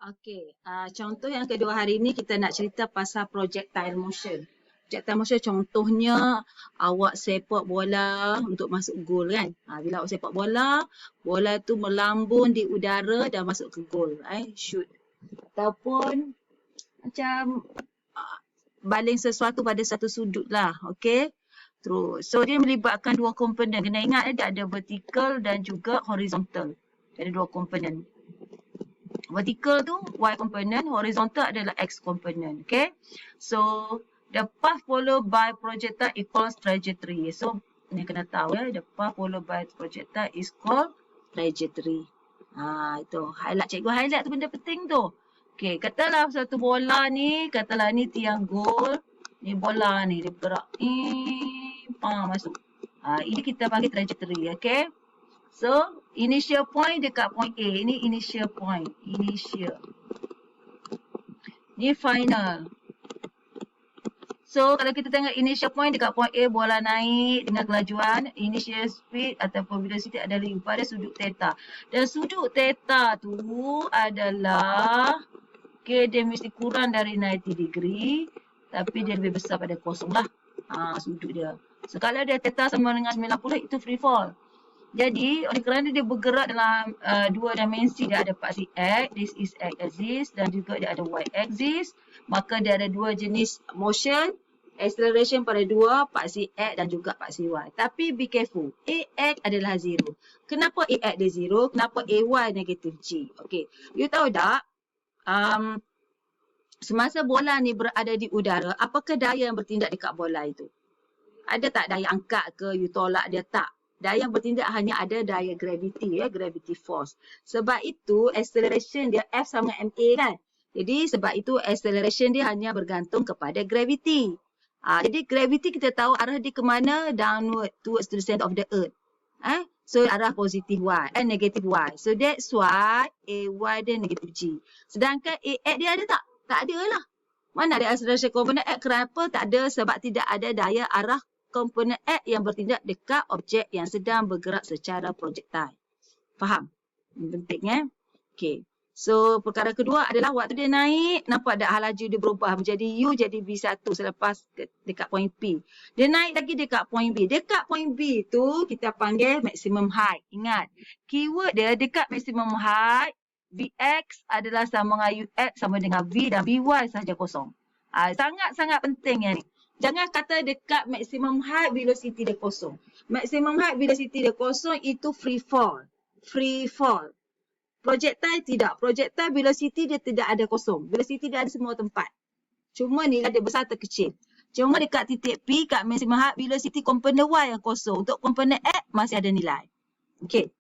Okey, contoh yang kedua hari ni kita nak cerita pasal projectile motion. Projectile motion contohnya awak sepak bola untuk masuk gol kan. Bila awak sepak bola, bola tu melambung di udara dan masuk ke gol, shoot. Ataupun macam baling sesuatu pada satu sudut lah, okey. Terus, so dia melibatkan dua komponen. Kena ingat dia ada vertical dan juga horizontal. Dia ada dua komponen. Vertical tu Y component, horizontal adalah X component. Okay. So, the path followed by projectile equals trajectory. So, ni kena tahu ya, the path followed by projectile is called trajectory. Itu. Highlight, cikgu highlight tu benda penting tu. Okay, katalah satu bola ni, katalah ni tiang gol. Ni bola ni, dia bergerak. Masuk. Ini kita panggil trajectory. Okay. So, initial point dekat point A. Ini initial point. Initial. Ni final. So, kalau kita tengok initial point dekat point A, bola naik dengan kelajuan. Initial speed ataupun velocity adalah pada sudut theta. Dan sudut theta tu adalah, okay, dia mesti kurang dari 90 degree. Tapi dia lebih besar pada kosong lah. Sudut dia. So, kalau dia theta sama dengan 90, itu free fall. Jadi, oleh kerana dia bergerak dalam dua dimensi, dia ada paksi X, this is X axis dan juga dia ada Y axis. Maka dia ada dua jenis motion, acceleration pada dua, paksi X dan juga paksi Y. Tapi be careful, AX adalah 0. Kenapa AX dia 0? Kenapa AY negatif G? Okay, you tahu tak? Semasa bola ni berada di udara, apakah daya yang bertindak dekat bola itu? Ada tak daya angkat ke, you tolak dia? Tak. Daya yang bertindak hanya ada daya gravity, gravity force. Sebab itu acceleration dia F sama ma kan. Jadi sebab itu acceleration dia hanya bergantung kepada gravity. Jadi gravity kita tahu arah dia ke mana? Downward towards the center of the earth. So arah positif Y and negative Y. So that's why AY dia negative G. Sedangkan AX dia ada tak? Tak ada lah. Mana ada acceleration component X? Kenapa tak ada? Sebab tidak ada daya arah komponen X yang bertindak dekat objek yang sedang bergerak secara projectile. Faham? Penting Okay. So, perkara kedua adalah waktu dia naik, nampak tak laju dia berubah menjadi U jadi V1 selepas dekat point P. Dia naik lagi dekat point B. Dekat point B tu kita panggil maximum height. Ingat, keyword dia dekat maximum height, Vx adalah sama dengan Ux sama dengan V dan Vy sahaja kosong. Sangat-sangat penting yang ni. Jangan kata dekat maximum height velocity dia kosong. Maximum height velocity dia kosong itu free fall. Free fall. Projectile tidak. Projectile velocity dia tidak ada kosong. Velocity dia ada semua tempat. Cuma nilai dia besar atau kecil. Cuma dekat titik P, kat maximum height velocity komponen Y yang kosong. Untuk komponen X masih ada nilai. Okay.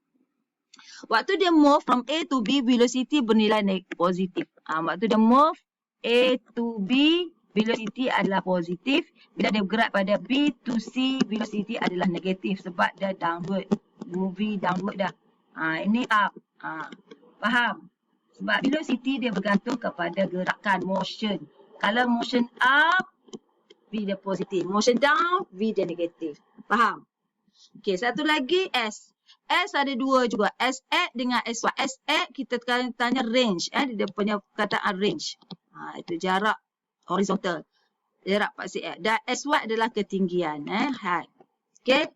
Waktu dia move from A to B, velocity bernilai positif. Waktu dia move A to B, velocity adalah positif. Bila dia bergerak pada B to C, velocity adalah negatif sebab dia downward. Movie downward dah. Ini up. Faham? Sebab velocity dia bergantung kepada gerakan, motion. Kalau motion up, V dia positif. Motion down, V dia negatif. Faham? Okey, satu lagi S. S ada dua juga. SX dengan SY. SX kita tanya range. Dia punya perkataan range. Itu jarak horizontal. Jarak paksi X. Dan SY adalah ketinggian. Height. Okay.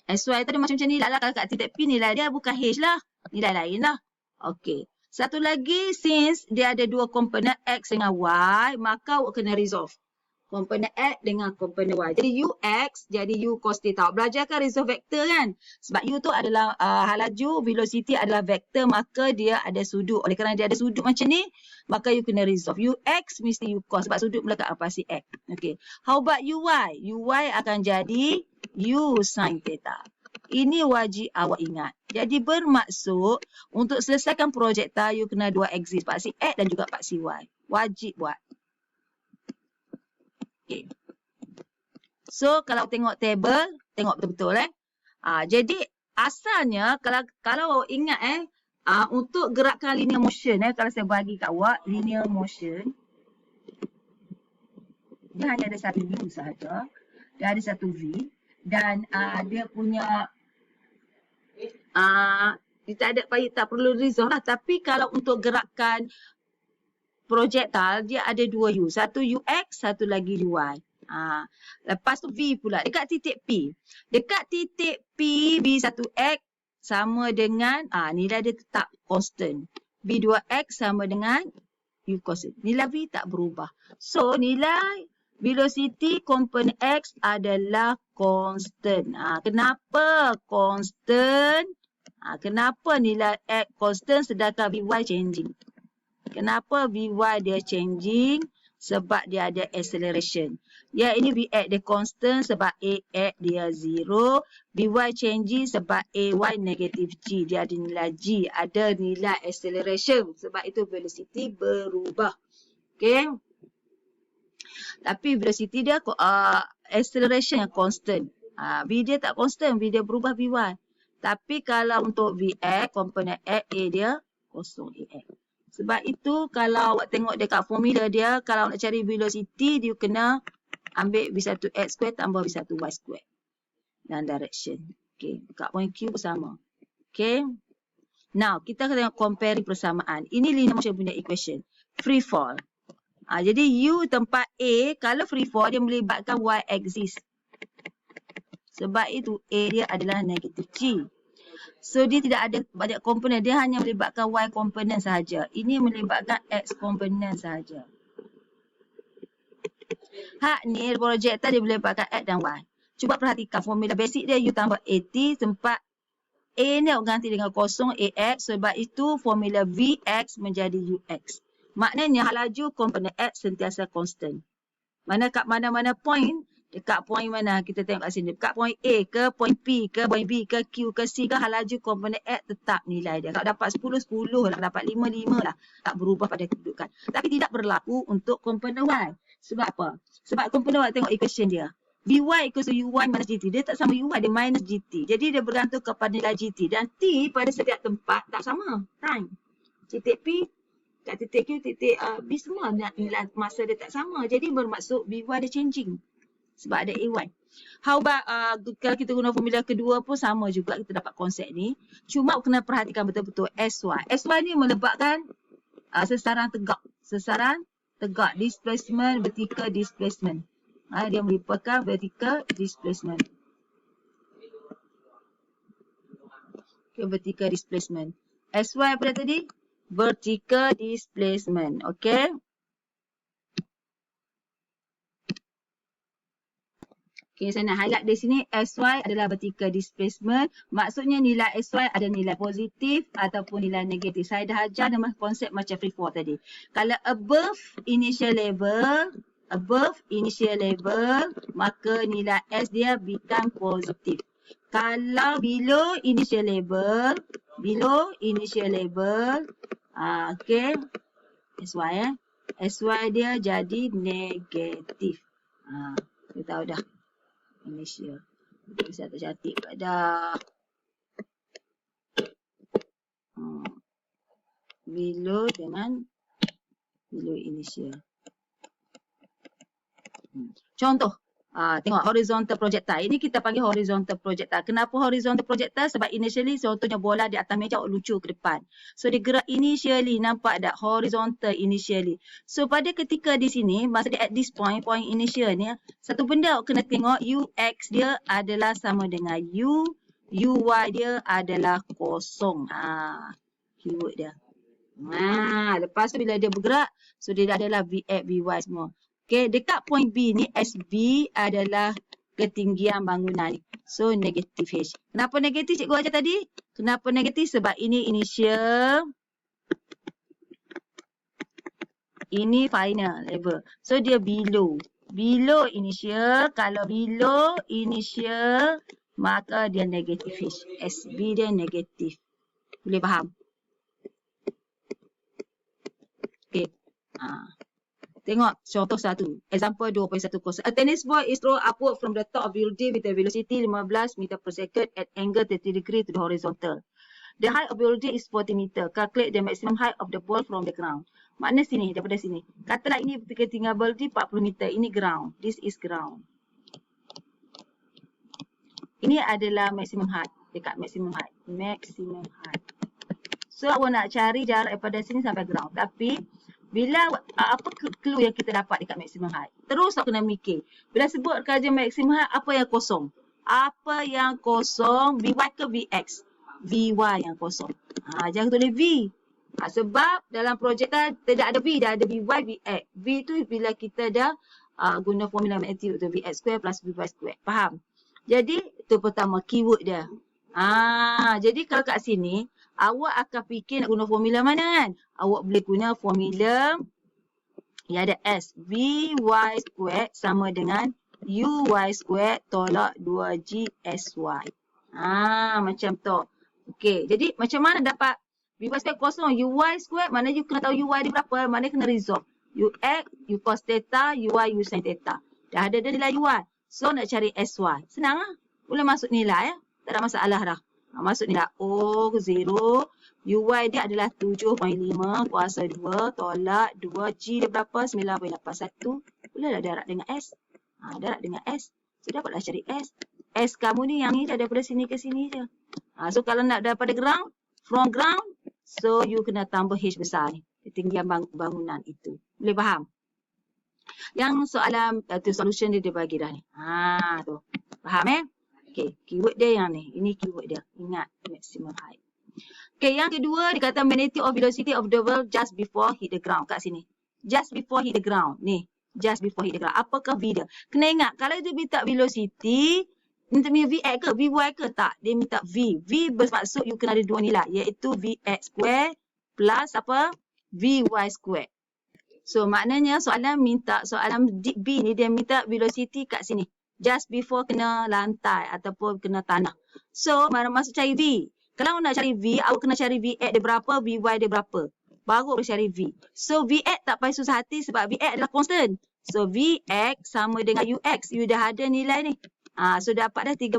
SY tadi macam ni lah. Kalau kat titik P nilai dia bukan H lah. Nilai lain lah. Okay. Satu lagi, since dia ada dua komponen X dengan Y, maka awak kena resolve. Komponen X dengan komponen Y. Jadi UX jadi U cos theta. Belajar kan resolve vektor kan? Sebab U tu adalah laju, velocity adalah vektor, maka dia ada sudut. Oleh kerana dia ada sudut macam ni, maka you kena resolve. UX mesti U cos sebab sudut melekat apa si X. Okay. How about UY? UY akan jadi U sin theta. Ini wajib awak ingat. Jadi bermaksud untuk selesaikan projectile, you kena dua axis, paksi X dan juga paksi Y. Wajib buat. Okay. So, kalau tengok table, tengok betul-betul. Jadi, asalnya, kalau ingat, untuk gerakan linear motion, kalau saya bagi kat awak, linear motion, dia hanya ada satu U sahaja. Dia ada satu V. Dan dia punya Dia tak perlu resolve lah. Tapi kalau untuk gerakan projektil, dia ada dua U. Satu UX, satu lagi UI. Lepas tu V pula. Dekat titik P. Dekat titik P, B1X sama dengan, nilai dia tetap constant. B2X sama dengan U constant. Nilai V tak berubah. So, nilai velocity component X adalah constant. Kenapa constant? Kenapa nilai X constant sedangkan Vy changing? Kenapa Vy dia changing? Sebab dia ada acceleration. Ya, ini Vx dia constant sebab Ax dia 0. Vy changing sebab Ay negative G. Dia ada nilai G. Ada nilai acceleration. Sebab itu velocity berubah. Okay. Tapi velocity dia acceleration yang constant. V dia tak constant. V dia berubah Vy. Tapi kalau untuk Vx, komponen X, A dia kosong Ax. Sebab itu kalau awak tengok dekat formula dia, kalau nak cari velocity, dia kena ambil V1X square tambah V1Y square. Dan direction. Okay. Dekat point Q pun sama. Okay. Now, kita kena compare persamaan. Ini linear motion punya equation. Free fall. Jadi U tempat A, kalau free fall, dia melibatkan Y axis. Sebab itu A dia adalah negative G. So, dia tidak ada banyak komponen. Dia hanya melibatkan Y komponen sahaja. Ini melibatkan X komponen sahaja. Hak ni, projektil dia melibatkan X dan Y. Cuba perhatikan formula basic dia. U tambah AT tempat A ni awak ganti dengan kosong AX. Sebab itu formula VX menjadi UX. Maknanya laju komponen X sentiasa constant. Mana kat mana-mana point. Dekat point mana kita tengok kat sini. Dekat point A ke, point P ke, point B ke, Q ke, C ke, laju komponen X tetap nilai dia. Kalau dapat 10, 10 lah. Dapat 5, 5 lah. Tak berubah pada kedudukan. Tapi tidak berlaku untuk komponen Y. Sebab apa? Sebab komponen Y tengok equation dia. Vy equals to Uy minus GT. Dia tak sama Uy, dia minus GT. Jadi dia bergantung kepada nilai GT. Dan T pada setiap tempat tak sama. Time. Titik P, kat titik Q, titik B semua nilai masa dia tak sama. Jadi bermaksud Vy dia changing. Sebab ada AY. How about kalau kita guna formula kedua pun sama juga kita dapat konsep ni. Cuma kena perhatikan betul-betul SY. SY ni melibatkan sesaran tegak. Sesaran tegak. Displacement, vertical displacement. Dia melibatkan vertical displacement. Okay, vertical displacement. SY apa tadi? Vertical displacement. Okay. Okay, saya nak highlight di sini SY adalah vertical displacement. Maksudnya nilai SY ada nilai positif ataupun nilai negatif. Saya dah ajar nama konsep macam free fall tadi. Kalau above initial level, maka nilai S dia become positif. Kalau below initial level, okay, SY SY dia jadi negatif. Kita tahu dah. Initial. Bisa cantik pada below dengan below initial. Contoh, tengok horizontal projectile. Ini kita panggil horizontal projectile. Kenapa horizontal projectile? Sebab initially contohnya bola di atas meja lucu ke depan. So dia gerak initially, nampak tak? Horizontal initially. So pada ketika di sini, masa dia at this point initial ni, satu benda awak kena tengok UX dia adalah sama dengan U, UY dia adalah kosong. Keyword dia. Lepas tu bila dia bergerak, so dia adalah VX, VY semua. Okay, dekat point B ni SB adalah ketinggian bangunan. So, negatif H. Kenapa negatif cikgu ajar tadi? Kenapa negatif? Sebab ini initial. Ini final level. So, dia below. Below initial. Kalau below initial, maka dia negatif H. SB dia negatif. Boleh faham? Okay. Tengok contoh satu. Example 2.10. A tennis ball is thrown upward from the top of building with a velocity 15 meter per second at angle 30 degree to the horizontal. The height of building is 40 meter. Calculate the maximum height of the ball from the ground. Makna sini, daripada sini. Katalah ini ketinggian building 40 meter. Ini ground. This is ground. Ini adalah maximum height. Dekat maximum height. Maximum height. So awak nak cari jarak daripada sini sampai ground. Tapi bila apa clue yang kita dapat dekat maximum height? Terus awak kena mikir. Bila sebut kerja maximum height, apa yang kosong? Apa yang kosong? VY ke VX? VY yang kosong. Jangan tulis V. Sebab dalam projektan tidak ada V, dah ada VY, VX. V tu bila kita dah guna formula magnitude tu VX square plus VY square. Faham? Jadi itu pertama keyword dia. Jadi kalau kat sini awak akan fikir nak guna formula mana kan? Awak boleh guna formula yang ada S. VY square sama dengan UY square tolak 2G SY. Macam tu. Okey, jadi macam mana dapat VY square kosong? UY square, mana you kena tahu UY dia berapa? Mana kena resolve. UX, U cos theta, UY, U sin theta. Dah ada nilai UY. So nak cari SY. Senang lah. Boleh masuk nilai ya. Tak ada masalah dah. Masuk nilai O0. UY dia adalah 7.5 kuasa 2 tolak 2G dia berapa? 9.81. Bolehlah darab dengan S. Darab dengan S. So dapatlah cari S. S kamu ni yang ni dah daripada sini ke sini je. So kalau nak daripada ground, from ground, so you kena tambah H besar ni. Ketinggian bangunan itu. Boleh faham? Yang soalan tu solution dia bagi dah ni. Tu. Faham Okey, keyword dia yang ni. Ini keyword dia. Ingat maximum height. Okey, yang kedua dia kata magnitude of velocity of the ball just before hit the ground kat sini. Just before hit the ground. Ni, just before hit the ground. Apakah V dia? Kena ingat kalau dia minta velocity, minta VX ke VY ke tak? Dia minta V. V bermaksud you kena ada dua nilai iaitu VX square plus apa? VY square. So maknanya soalan B ni dia minta velocity kat sini. Just before kena lantai ataupun kena tanah. So masuk cari V. Kalau nak cari V, awak kena cari VX dia berapa, VY dia berapa. Baru boleh cari V. So VX tak payah susah hati sebab VX adalah constant. So VX sama dengan UX. You dah ada nilai ni. So dapat dah 13.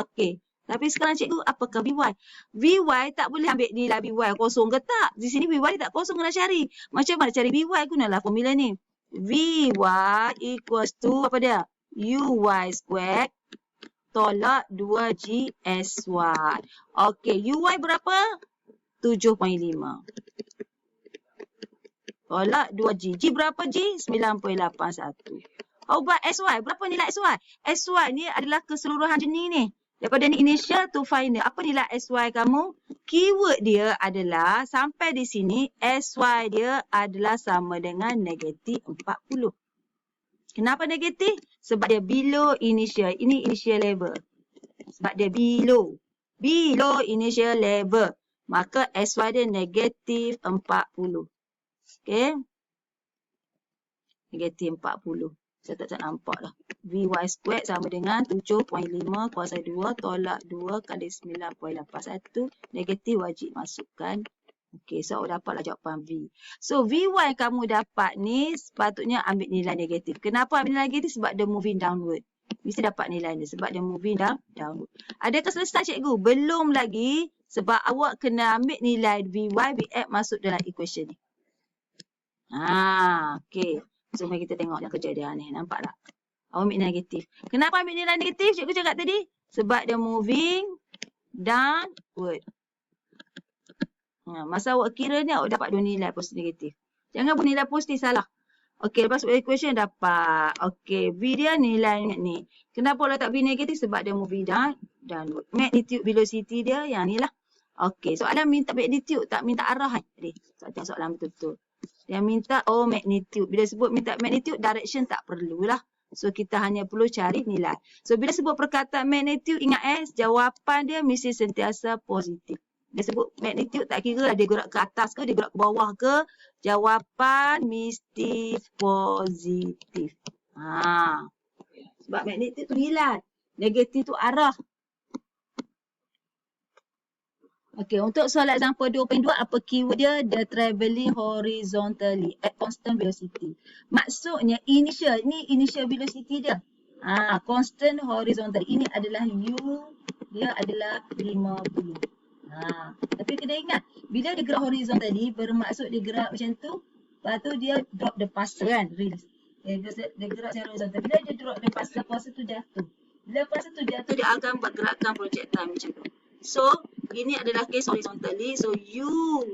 Okey. Tapi sekarang cikgu, apakah VY? VY tak boleh ambil nilai VY kosong ke tak? Di sini VY tak kosong, kena cari. Macam mana cari VY? Gunalah formula ni. VY equals to apa dia? UY square tolak 2G SY. Okey, UY berapa? 7.5. Tolak 2G. G berapa G? 9.81. Buat SY. Berapa nilai SY? SY ni adalah keseluruhan jenis ni. Daripada ni initial to final. Apa nilai SY kamu? Keyword dia adalah sampai di sini SY dia adalah sama dengan negatif 40. Kenapa negatif? Sebab dia below initial. Ini initial level. Sebab dia below. Below initial level. Maka SY dia negatif 40. Okey. Negatif 40. Saya tak nampak dah. VY square sama dengan 7.5 kuasa 2 tolak 2 kali 9.81. Negatif wajib masukkan. Okey, so dapatlah jawapan V. So VY kamu dapat ni sepatutnya ambil nilai negatif. Kenapa ambil nilai negatif? Sebab dia moving downward. Mesti dapat nilai ni sebab dia moving downward. Adakah selesai cikgu? Belum lagi sebab awak kena ambil nilai VY, VX masuk dalam equation ni. Okey. So, mari kita tengok yang kejadian ni. Nampak tak? Awak ambil negatif. Kenapa ambil nilai negatif? Cikgu cakap tadi. Sebab dia moving downward. Masa awak kira ni, awak dapat dua nilai positif negatif. Jangan buat nilai positif, salah. Okey, lepas equation dapat. Okey, V dia nilai ni. Kenapa letak V negatif? Sebab dia moving downward. Magnitude velocity dia yang ni lah. Okey, soalan minta magnitude, tak minta arah. Tadi, tengok soalan betul-betul. Dia minta magnitude. Bila sebut minta magnitude, direction tak perlulah. So kita hanya perlu cari nilai. So bila sebut perkataan magnitude, ingat jawapan dia mesti sentiasa positif. Dia sebut magnitude tak kira lah dia gerak ke atas ke, dia gerak ke bawah ke. Jawapan mesti positif. Sebab magnitude tu nilai. Negatif tu arah. Okey, untuk soalan example 2.2, apa keyword dia? The travelling horizontally at constant velocity. Maksudnya initial, ni initial velocity dia. Constant horizontal. Ini adalah U, dia adalah 50. Tapi kena ingat, bila dia gerak horizontally, bermaksud dia gerak macam tu, lepas tu dia drop the passer kan, reels. Dia gerak secara horizontal. Bila dia drop the passer tu jatuh. Bila passer tu jatuh, dia akan buat gerakan projectile macam tu. So, Ini adalah case horizontally. So you